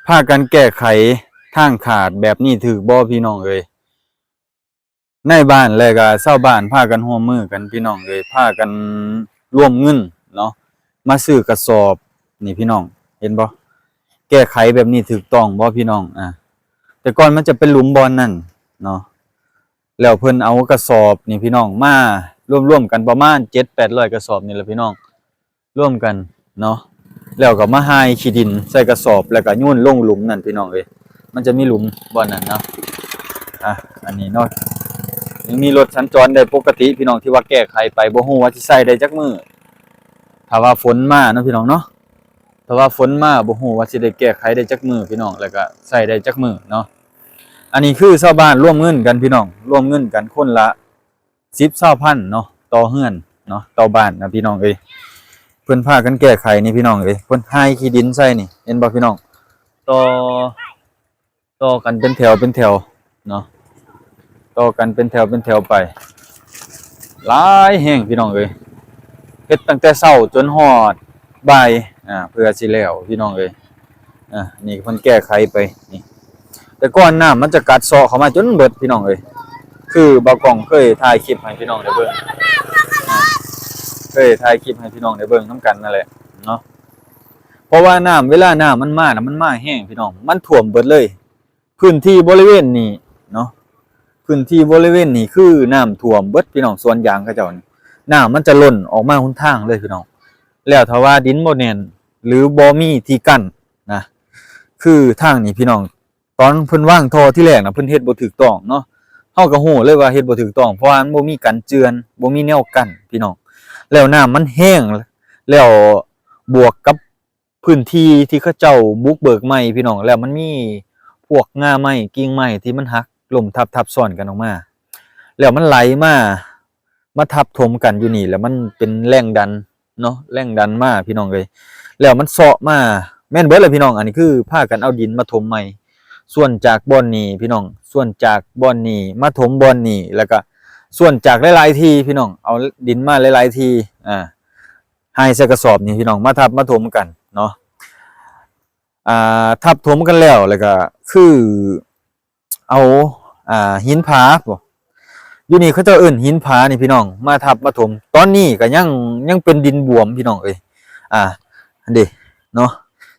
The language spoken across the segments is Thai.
พากันแก้ไขทางขาดแบบนี้ถือบ่พี่น้องเอ้ยในบ้านแล้วก็ชาวบ้านพากันร่วมมือกันพี่น้องเอ้ยพากันร่วมเงินเนาะมาซื้อกระสอบนี่พี่น้องเห็นบ่แก้ไขแบบนี้ถูกต้องบ่พี่น้องแต่ก่อนมันจะเป็นหลุมบอลนั่นเนาะแล้วเพิ่นเอากระสอบนี่พี่น้องมาร่วมกันประมาณ 7-800 กระสอบนี่แหละพี่น้องร่วมกันเนาะแล้วก็มาหายขี้ดินใส่กระสอบแล้วก็โยนลงหลุมนั่นพี่น้องเอ้ยมันจะมีหลุมบอลนั่นเนาะอันนี้เนาะยังมีรถสัญจรได้ปกติพี่น้องที่ว่าแก้ไขไปบ่ฮู้ว่าสิใส่ได้จักมื้อถ้าว่าฝนมาเนาะพี่น้องเนาะถ้าว่าฝนมาบ่ฮู้ว่าสิได้แก้ไขได้จักมื้อพี่น้องแล้วก็ใส่ได้จักมื้อเนาะอันนี้คือชาวบ้านร่วมเงินกันพี่น้องร่วมเงินกันคนละ10-20,000เนาะต่อเฮือนเนาะต่อบ้านนะพี่น้องเอ้ยเพิ่นพากันแก้ไขนี่พี่น้องเอ้ยเพิ่นหายขี้ดินใส่นี่เห็นบ่พี่น้องต่อกันเป็นแถวเนาะต่อกันเป็นแถวไปหลายแห่งพี่น้องเอ้ยเฮ็ดตั้งแต่เช้าจนฮอดบ่ายเพื่อสิแล้วพี่น้องเอ้ยนี่เพิ่นแก้ไขไปนี่แต่ก่อนน้ำมันจะกัดเซาะเข้ามาจนเบิดพี่น้องเอ้ยคือบ่าวกล้องเคยถ่ายคลิปให้พี่น้องได้เบิ่งเคยถ่ายคลิปให้พี่น้องได้เบิ่งนํกันนั่นแหละเนาะเพราะว่าน้ำเวลาน้ำมันมาน่ะมันมาแห้งพี่น้องมันท่วมเบิดเลยพื้นที่บริเวณนี้เนาะพื้นที่บริเวณนี้คือน้ำท่วมเบิดพี่น้องสวนยางเขาเจ้านี่น้ำมันจะล้นออกมาหนทางเลยพี่น้องแล้วถ้าว่าดินบ่แน่นหรือบ่มีที่กั้นนะคือทางนี้พี่น้องตอนเพิ่นวางท่อที่แรกน่ะเพิ่นเฮ็ดบ่ถูกต้องเนาะเฮาก็ฮู้เลยว่าเฮ็ดบ่ถูกต้องเพราะว่ามันบ่มีกันเจือนบ่มีแนวกั้นพี่น้องแล้วน้ำมันแห้งแล้วบวกกับพื้นที่ที่เขาเจ้าบุกเบิกใหม่พี่น้องแล้วมันมีพวกง่าไม้กิ่งไม้ที่มันหักล้มทับซ้อนกันออกมาแล้วมันไหลมาทับถมกันอยู่นี่แล้วมันเป็นแรงดันเนาะแรงดันมาพี่น้องเอ้ยแล้วมันเซาะมาแม่นเบิดเลยพี่น้องอันนี้คือพากันเอาดินมาถมใหม่ส่วนจากบ่อนนี้พี่น้องส่วนจากบ่อนนี้มาถมบ่อนนี้แล้วก็ส่วนจากหลายๆทีพี่น้องเอาดินมาหลายๆทีให้ใส่กระสอบนี่พี่น้องมาทับมาถมกันเนาะทับถมกันแล้วก็คือเอาหินผาบ่อยู่นี่เขาเจ้าเอิ้นหินผานี่พี่น้องมาทับมาถมตอนนี้ก็ยังเป็นดินบวมพี่น้องเอ้ยอันเด้เนาะ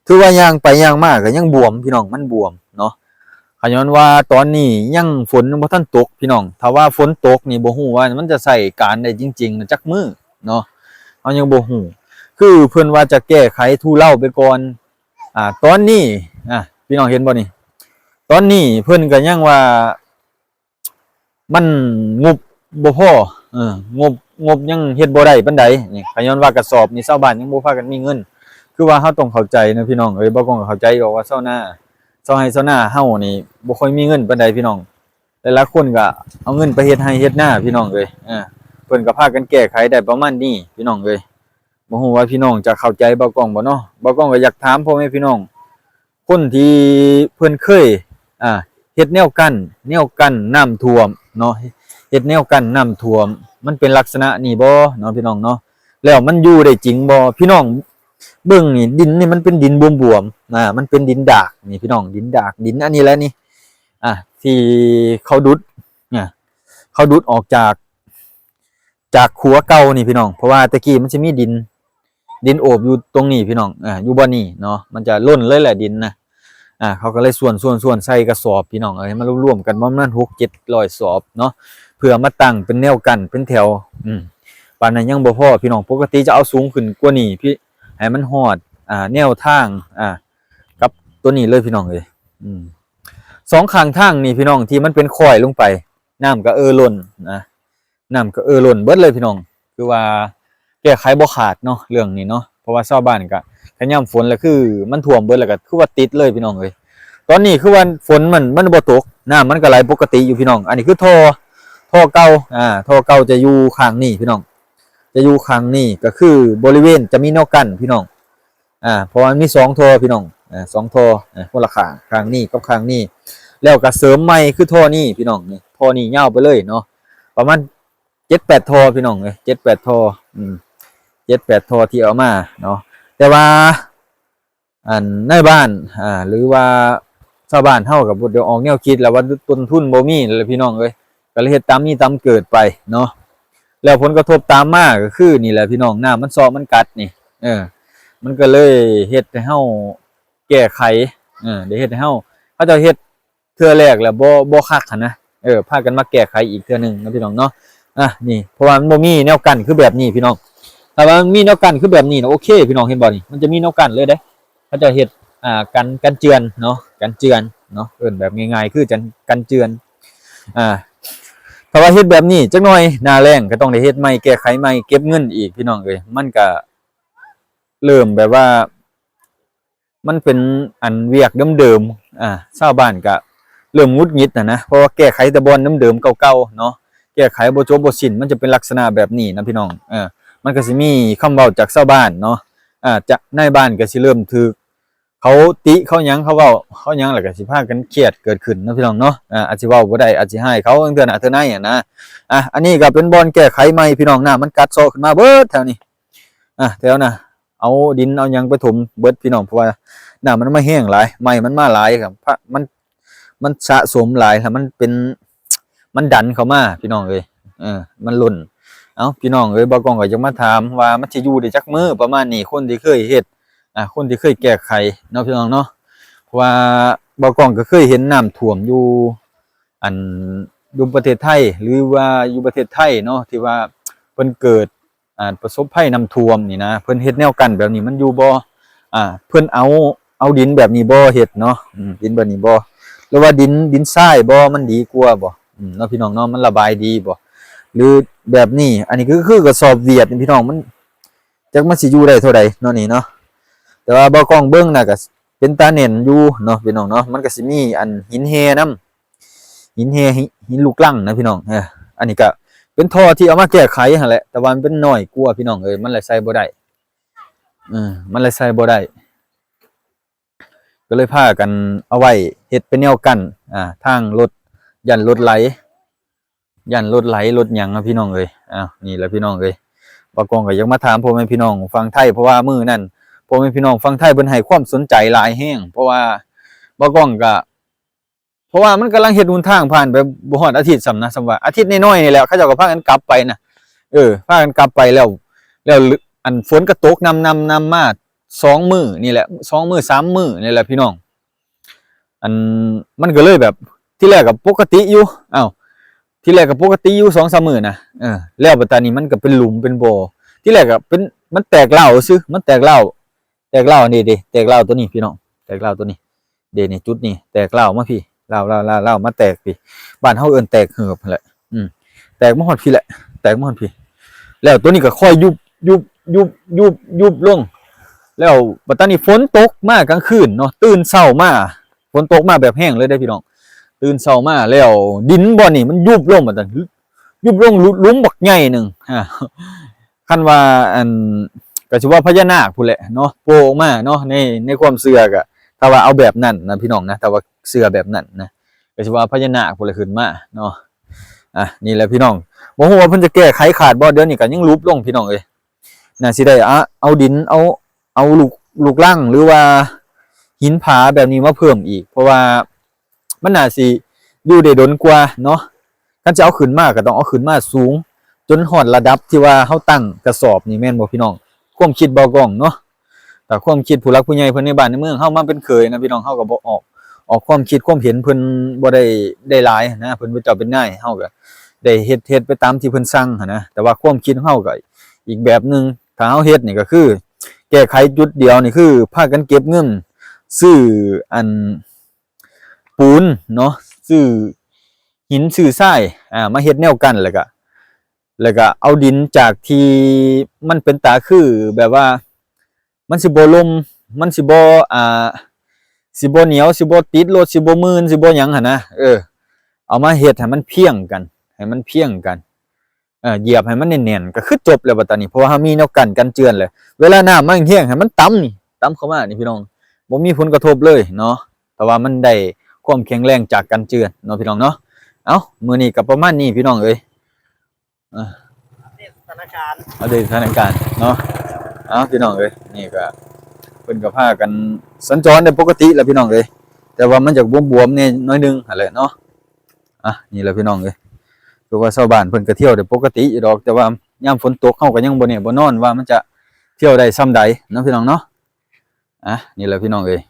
ถือว่าย่างไปย่างมาก็ยังบวมพี่น้องมันบวมเนาะขย้อนว่าตอนนี้ยังฝนบ่ทันตกพี่น้องถ้าว่าฝนตกนี่บ่ฮู้ว่ามันจะใช้การได้จริงๆจักมื้อเนาะเฮายังบ่ฮู้คือเพิ่นว่าจะแก้ไขทุเลาไปก่อนตอนนี้พี่น้องเห็นบ่นี่ตอนนี้เพิ่นก็ยังว่ามันงบบ่พองบยังเฮ็ดบ่ได้ปานใดนี่ขย้อนว่ากระสอบนี่ชาวบ้านยังบ่พากันมีเงินคือว่าเฮาต้องเข้าใจนะพี่น้องเอ้ยบ่ต้องเข้าใจก็ว่าชาวนาเฮานี่บ่ค่อยมีเงินปานใดพี่น้องหลายๆคนก็เอาเงินไปเฮ็ดไร่เฮ็ดนาพี่น้องเอ้ยเพิ่นก็พากันแก้ไขได้ประมาณนี้พี่น้องเอ้ยบ่ฮู้ว่าพี่น้องจะเข้าใจบ่กล้องบ่เนาะบ่กล้องก็อยากถามพ่อแม่พี่น้องคนที่เพิ่นเคยเฮ็ดแนวกั้นน้ำท่วมเนาะเฮ็ดแนวกั้นน้ำท่วมมันเป็นลักษณะนี้บ่เนาะพี่น้องเนาะแล้วมันอยู่ได้จริงบ่พี่น้องเบิ่งนี่ดินนี่มันเป็นดินบวมๆมันเป็นดินดากนี่พี่น้องดินดากดินอันนี้แหละนี่ที่เขาดุดเขาดุดออกจากขัวเก่านี่พี่น้องเพราะว่าตะกี้มันจะมีดินโอบอยู่ตรงนี้พี่น้องอยู่บ่นี่เนาะมันจะล้นเลยแหละดินนะเขาก็เลยส่วนใส่กระสอบพี่น้องให้มารวมกันประมาณ600-700 สอบเนาะเพื่อมาตั้งเป็นแนวกั้นเป็นแถวปานนั้นยังบ่พอพี่น้องปกติจะเอาสูงขึ้นกว่านี้พี่ให้มันฮอดแนวทางกับตัวนี้เลยพี่น้องเอ้ยสองข้างทางนี่พี่น้องที่มันเป็นค่อยลงไปน้ำก็ล้นน้ำก็ล้นเบิดเลยพี่น้องคือว่าแก้ไขบ่ขาดเนาะเรื่องนี้เนาะเพราะว่าชาวบ้านก็ย่ำฝนแล้วคือมันท่วมเบิดแล้วก็คือว่าติดเลยพี่น้องเอ้ยตอนนี้คือว่าฝนมันบ่ตกน้ำมันก็ไหลปกติอยู่พี่น้องอันนี้คือท่อเก่าท่อเก่าจะอยู่ข้างนี้พี่น้องจะอยู่ข้างนี้ก็คือบริเวณจะมีแนวกั้นพี่น้องเพราะว่ามี2ท่อพี่น้อง2ท่อคนละข้างนี้กับข้างนี้แล้วก็เสริมใหม่คือท่อนี้พี่น้องนี่ท่อนี้ยาวไปเลยเนาะประมาณ7-8 ท่อพี่น้อง7-8 ท่อ7-8 ท่อที่เอามาเนาะแต่ว่า ในบ้านหรือว่าชาวบ้านเฮาก็บ่ได้ออกแนวคิดแล้วว่าต้นทุนบ่มีนั่นแหละพี่น้องเอ้ยก็เลยเฮ็ดตามมีตามเกิดไปเนาะแล้วผลกระทบตามมาก็คือนี่แหละพี่น้องน้ำมันซ้อมันกัดนี่มันก็เลยเฮ็ดให้เฮาแก้ไขได้เฮ็ดให้เฮาเขาเจ้าเฮ็ดเทื่อแรกแล้วบ่คักหันนะพากันมาแก้ไขอีกเทื่อนึงนะพี่น้องเนาะนี่เพราะว่ามันบ่มีแนวกั้นคือแบบนี้พี่น้องถ้าว่ามันมีแนวกั้นคือแบบนี้นะโอเคพี่น้องเห็นบ่นี่มันจะมีแนวกั้นเลยเด้เขาเจ้าเฮ็ดกันเจือนเนาะกันเจือนเนาะแบบง่ายๆคือกันเจือนถ้าว่าเฮ็ดแบบนี้จักหน่อยหน้าแล้งก็ต้องได้เฮ็ดใหม่แก้ไขใหม่เก็บเงินอีกพี่น้องเอ้ยมันก็เริ่มแบบว่ามันเป็นอันเวียกเดิมๆชาวบ้านก็เริ่มหงุดหงิดนะเพราะว่าแก้ไขแต่บ่อนเดิมๆเก่าๆเนาะแก้ไขบ่จบบ่สิ้นมันจะเป็นลักษณะแบบนี้นะพี่น้องมันก็สิมีคำเว้าจากชาวบ้านเนาะจากในบ้านก็สิเริ่มถูกเขาติเขาหยังเขาเว้าเขาหยังแล้วก็สิพากันเครียดเกิดขึ้นนะพี่น้องเนาะอาจสิเว้าบ่ได้อาจสิให้เขาเทื่อหน้าเทื่อในนะอันนี้ก็เป็นบ่อนแก้ไขใหม่พี่น้องน้ามันกัดเซาะขึ้นมาเบิดแถวนี้แถวน่ะเอาดินเอาหยังไปถมเบิดพี่น้องเพราะว่าน้ามันมาแห้งหลายไม้มันมาหลายครับมันสะสมหลายแล้วมันดันเข้ามาพี่น้องเอ้ยมันหล่นพี่น้องเอ้ยบ่กองก็จะมาถามว่ามันสิอยู่ได้จักมื้อประมาณนี้คนที่เคยเฮ็ดคนที่เคยแก้ไขเนาะพี่น้องเนาะเพราะว่าบ่กองก็เคยเห็นน้ำท่วมอยู่อยู่ประเทศไทยหรือว่าอยู่ประเทศไทยเนาะที่ว่าเพิ่นเกิดประสบภัยน้ำท่วมนี่นะเพิ่นเฮ็ดแนวกั้นแบบนี้มันอยู่บ่เพิ่นเอาดินแบบนี้บ่เฮ็ดเนาะดินแบบนี้บ่หรือว่าดินทรายบ่มันดีกว่าบ่เนาะพี่น้องเนาะมันระบายดีบ่หรือแบบนี้อันนี้คือกระสอบเวียดพี่น้องมันจักมันสิอยู่ได้เท่าใดเนาะนี่เนาะแต่ว่าบ่กล้องเบิ่งน่ะก็เป็นตาเน่นอยู่เนาะพี่น้องเนาะมันก็สิมีหินแฮนํหินแฮหินลูกลังนะพี่น้องอันนี้ก็เป็นท่อที่เอามาแก้ไขหั่นแหละแต่ว่ามันเป็นน้อยกว่าพี่น้องเอ้ยมันเลยใส่บ่ได้มันเลยใส่บ่ได้ก็เลยพากันเอาไว้เฮ็ดเป็นแนวกั้นทางรถยันรถไหลรถหยังนะพี่น้องเอ้ยนี่แหละพี่น้องเอ้ยบ่กองก็ยังมาถามพ่อแม่พี่น้องฟังไทยเพราะว่ามื้อนั้นพ่อแม่พี่น้องฟังไทยเพิ่นให้ความสนใจหลายแฮงเพราะว่าบ่กองก็เพราะว่ามันกำลังเฮ็ดหนทางผ่านไปบ่ฮอดอาทิตย์ซ้ำนะว่าอาทิตย์น้อยๆนี่แหละเขาเจ้าก็พากันกลับไปนะพากันกลับไปแล้วฝนก็ตกนำมา2มื้อนี่แหละ2มื้อ3มื้อนี่แหละพี่น้องมันก็เลยแบบที่แรกก็ปกติอยู่ที่แรกก็ปกติอยู่ 2-3 มื้อนะแล้วบัดตานี้มันก็เป็นหลุมเป็นบ่อที่แรกก็เป็นมันแตกเหล้าซื่อมันแตกเหล้านี่ดิแตกเหล้าตัวนี้พี่น้องแตกเหล้าตัวนี้เดนี่จุดนี้แตกเหล้ามาพี่เหล้ามาแตกพี่บ้านเฮาเอิ้นแตกเหือบแหละแตกมาฮอดพี่แหละแตกมาฮอดพี่แล้วตัวนี้ก็ค่อยยุบลงแล้วบัดตานี้ฝนตกมากลางคืนเนาะตื่นเช้ามาฝนตกมาแบบแห้งเลยได้พี่น้องตื่นเช้ามาแล้วดินบ่อนี่มันยุบลงบัดนั้นยุบลงหลุมบักใหญ่นึงคันว่าก็สิว่าพญานาคพู้นแหละเนาะโผล่ออกมาเนาะในความเชื่อก็ถ้าว่าเอาแบบนั้นนะพี่น้องนะถ้าว่าเชื่อแบบนั้นนะก็สิว่าพญานาคพู้นแหละขึ้นมาเนาะนี่แหละพี่น้องบ่ฮู้ว่าเพิ่นจะแก้ไขขาดบ่เดี๋ยวนี้ก็ยังลุบลงพี่น้องเอ้ยน่าสิได้เอาดินเอาลูกรังหรือว่าหินผาแบบนี้มาเพิ่มอีกเพราะว่ามันน่าสิอยู่ได้ดนกว่าเนาะคันจะเอาขึ้นมาก็ต้องเอาขึ้นมาสูงจนฮอดระดับที่ว่าเฮาตั้งกระสอบนี่แม่นบ่พี่น้องความคิดบ่กล้องเนาะแต่ความคิดผู้หลักผู้ใหญ่เพิ่นในบ้านในเมืองเฮามาเป็นเคยนะพี่น้องเฮาก็บ่ออกความคิดความเห็นเพิ่นบ่ได้หลายนะเพิ่นเป็นเจ้าเป็นนายเฮาก็ได้เฮ็ดไปตามที่เพิ่นสั่งนะแต่ว่าความคิดของเฮาก็อีกแบบนึงถ้าเฮาเฮ็ดนี่ก็คือแก้ไขจุดเดียวนี่คือพากันเก็บเงินซื้อปูนเนาะซื้อหินซื้อทรายมาเฮ็ดแนวกันแล้วก็เอาดินจากที่มันเป็นตาคือแบบว่ามันสิบ่ลมมันสิบ่สิบ่เหนียวสิบ่ติดรถสิบ่มืนสิบ่หยังหั่นนะเอามาเฮ็ดให้มันเพียงกันเหยียบให้มันแน่นๆก็คือจบแล้วบัดตอนนี้เพราะว่าเฮามีแนวกันเจือนเลยเวลาน้ำมันแห้งให้มันต่ำเข้ามานี่พี่น้องบ่มีผลกระทบเลยเนาะแต่ว่ามันได้ความแข็งแรงจากกันเจือนเนาะพี่น้องเนาะมื้อนี้ก็ประมาณนี้พี่น้องเอ้ยสถานการณ์เนาะพี่น้องเอ้ยนี่ก็ เพิ่นก็พากันสัญจรได้ปกติแหละพี่น้องเอ้ยแต่ว่ามันจะบวมๆแน่น้อยหนึงหั่นแหละเนาะนี่แหละพี่น้องเอ้ยคือว่าชาวบ้านเพิ่นก็เที่ยวได้ปกติอยู่ดอกแต่ว่ายามฝนตกเฮาก็ยังบ่แน่บ่นอนว่ามันจะเที่ยวได้ส่ำใดเนาะพี่น้องเนาะนี่แหละพี่น้องเอ้ย